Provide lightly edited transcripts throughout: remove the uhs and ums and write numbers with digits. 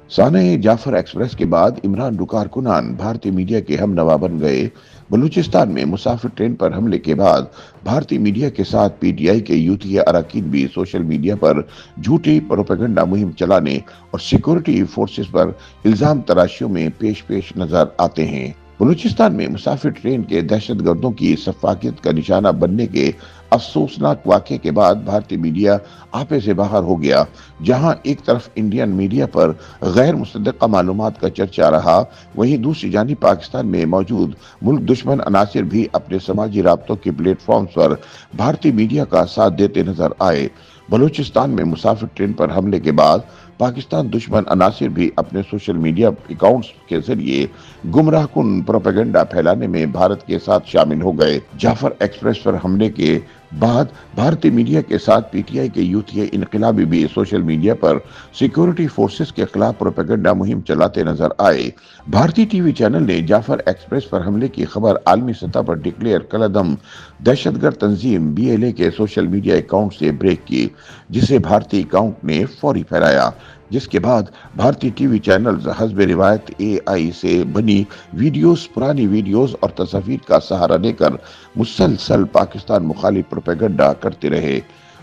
साने Jafar express के बाद Imran do कारकुनान भारतीय मीडिया के हम नवा बन गए। बलूचिस्तान में मुसाफिर ट्रेन पर हमले के बाद भारतीय मीडिया के साथ पीटीआई के यूथी अरकान भी सोशल मीडिया पर झूठी प्रोपेगेंडा मुहिम चलाने और सिक्योरिटी फोर्सेस पर इल्जाम तराशियों में पेश पेश नजर आते हैं। बलूचिस्तान में मुसाफिर ट्रेन के दहशतगर्दों की सफाकियत का निशाना बनने के अफसोसनाक वाक़े के बाद भारतीय मीडिया आपे से बाहर हो गया। जहां एक तरफ इंडियन मीडिया पर गैर मुसद्दक़ा मालूमात का चर्चा रहा, वहीं दूसरी जानिब पाकिस्तान में मौजूद मुल्क दुश्मन अनासिर भी अपने समाजी राब्तों के प्लेटफॉर्म्स पर भारतीय मीडिया का साथ देते नजर आए। बलूचिस्तान में मुसाफिर ट्रेन पर हमले के बाद पाकिस्तान दुश्मन अनासिर भी अपने सोशल मीडिया अकाउंट्स के जरिए गुमराहकुन प्रोपेगेंडा फैलाने में भारत के साथ शामिल हो गए। जाफर एक्सप्रेस पर हमले के बाद भारतीय मीडिया के साथ पीटीआई के यूथी इनकलाबी भी सोशल मीडिया पर सिक्योरिटी फोर्सेस के खिलाफ प्रोपेगेंडा मुहिम चलाते नजर आए। भारतीय टीवी चैनल ने जाफर एक्सप्रेस पर हमले की खबर आलमी सतह पर डिक्लेयर कलदम दहशतगर्द तंजीम बीएलए के सोशल मीडिया अकाउंट से ब्रेक की, जिसे भारतीय अकाउंट ने फौरी फैलाया, जिसके बाद भारतीय टीवी चैनल्स हस्ब रिवायत एआई से बनी वीडियोस, पुरानी वीडियोस और तस्वीर का सहारा लेकर मुसलसल पाकिस्तान मुखालिफ प्रोपेगेंडा करते रहे।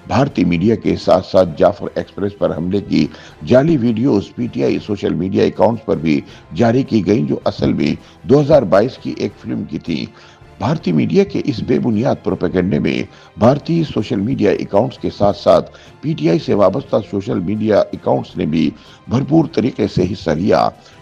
भारतीय मीडिया के साथ साथ जाफर एक्सप्रेस पर हमले की जाली videos PTI social media accounts पर भी जारी की गईं, जो असल में 2022 की एक फिल्म की थी। भारतीय मीडिया के इस बेबुनियाद प्रोपेगेंडे में भारतीय सोशल मीडिया अकाउंट्स के साथ साथ पीटीआई से वाबस्ता सोशल मीडिया अकाउंट्स ने भी भरपूर तरीके से हिस्सा लिया।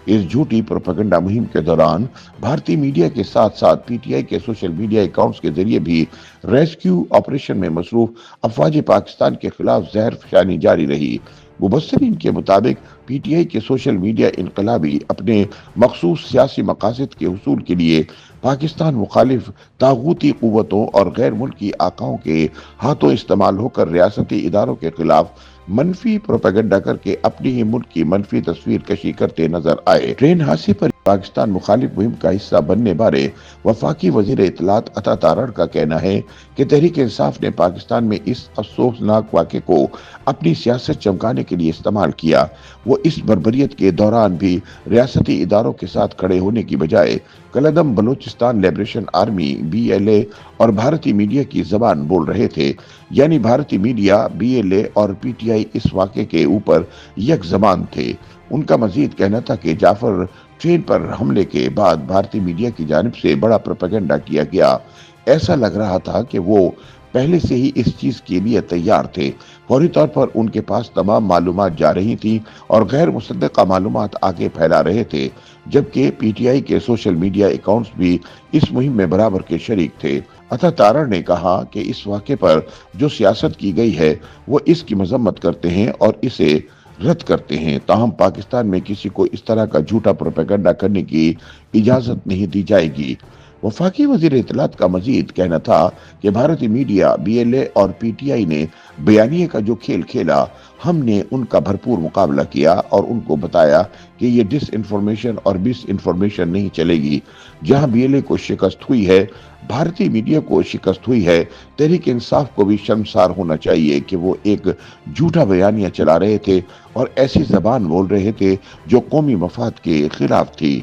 इस झूठी प्रोपेगेंडा मुहिम के दौरान भारतीय मीडिया के साथ साथ पीटीआई के सोशल मीडिया अकाउंट्स के जरिए भी रेस्क्यू ऑपरेशन में मसरूफ अफवाज पाकिस्तान के खिलाफ जहर फशानी जारी रही। मुबस्सरीन के मुताबिक पीटीआई के सोशल मीडिया इनकलाबी अपने मखसूस सियासी मकासद के हुसूल के लिए पाकिस्तान मुखालिफ तागूती कुव्वतों और गैर मुल्की आकाओं के हाथों इस्तेमाल होकर रियासती इदारों के खिलाफ मनफी प्रोपेगेंडा करके अपनी ही मुल्क की मनफी तस्वीर कशी करते नजर आए। ट्रेन हादसे पर पाकिस्तान मुखालिफ मुहिम का हिस्सा बनने बारे वफाकी वजीर इत्तलात अता तारड़ का कहना है कि तहरीक इंसाफ ने पाकिस्तान में इस अफसोसनाक वाक़े को अपनी सियासत चमकाने के लिए इस्तेमाल किया। वो इस बर्बरियत के दौरान भी रियासती इदारों के साथ खड़े होने की बजाय कलदम बलूचिस्तान लिबरेशन आर्मी बीएलए और भारतीय मीडिया की जबान बोल रहे थे। यानी भारतीय मीडिया, बीएलए और पीटीआई इस वाक़े के ऊपर एक जबान थे। उनका मजीद कहना था कि जाफर ट्रेन पर हमले के बाद भारतीय मीडिया की जानिब से बड़ा प्रोपेगेंडा किया गया। ऐसा लग रहा था कि वो पहले से ही इस चीज के लिए तैयार थे। फौरी तौर पर उनके पास तमाम मालूमात जा रही थी और गैर मुसद्दक़ा मालूमात आगे फैला रहे थे, जबकि पीटीआई के सोशल मीडिया अकाउंट्स भी इस मुहिम में बराबर के शरीक थे। अता तारड़ ने कहा कि इस वाक़े पर जो सियासत की गई है वो इसकी मजम्मत करते हैं और इसे रद्द करते हैं। ताहम पाकिस्तान में किसी को इस तरह का झूठा प्रोपेगेंडा करने की इजाजत नहीं दी जाएगी। वफाकी वजीर इत्तलात का मजीद कहना था कि भारतीय मीडिया, बीएलए और पीटीआई ने बयानिए का जो खेल खेला, हमने उनका भरपूर मुकाबला किया और उनको बताया कि ये डिस इन्फॉर्मेशन और मिस इन्फॉर्मेशन नहीं चलेगी। जहां बीएलए को शिकस्त हुई है, भारतीय मीडिया को शिकस्त हुई है, तहरीक इंसाफ को भी शर्मसार होना चाहिए कि वो एक झूठा बयानिया चला रहे थे और ऐसी जबान बोल रहे थे जो कौमी मफाद के खिलाफ थी।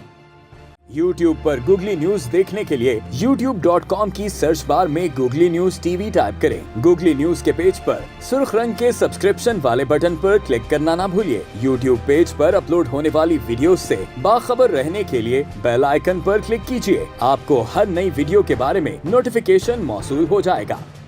YouTube पर गूगली न्यूज देखने के लिए youtube.com की सर्च बार में गूगली न्यूज टीवी टाइप करें। गूगली न्यूज के पेज पर सुर्ख रंग के सब्सक्रिप्शन वाले बटन पर क्लिक करना ना भूलिए। YouTube पेज पर अपलोड होने वाली वीडियोस से बाखबर रहने के लिए बेल आइकन पर क्लिक कीजिए। आपको हर नई वीडियो के बारे में नोटिफिकेशन मौसूल हो जाएगा।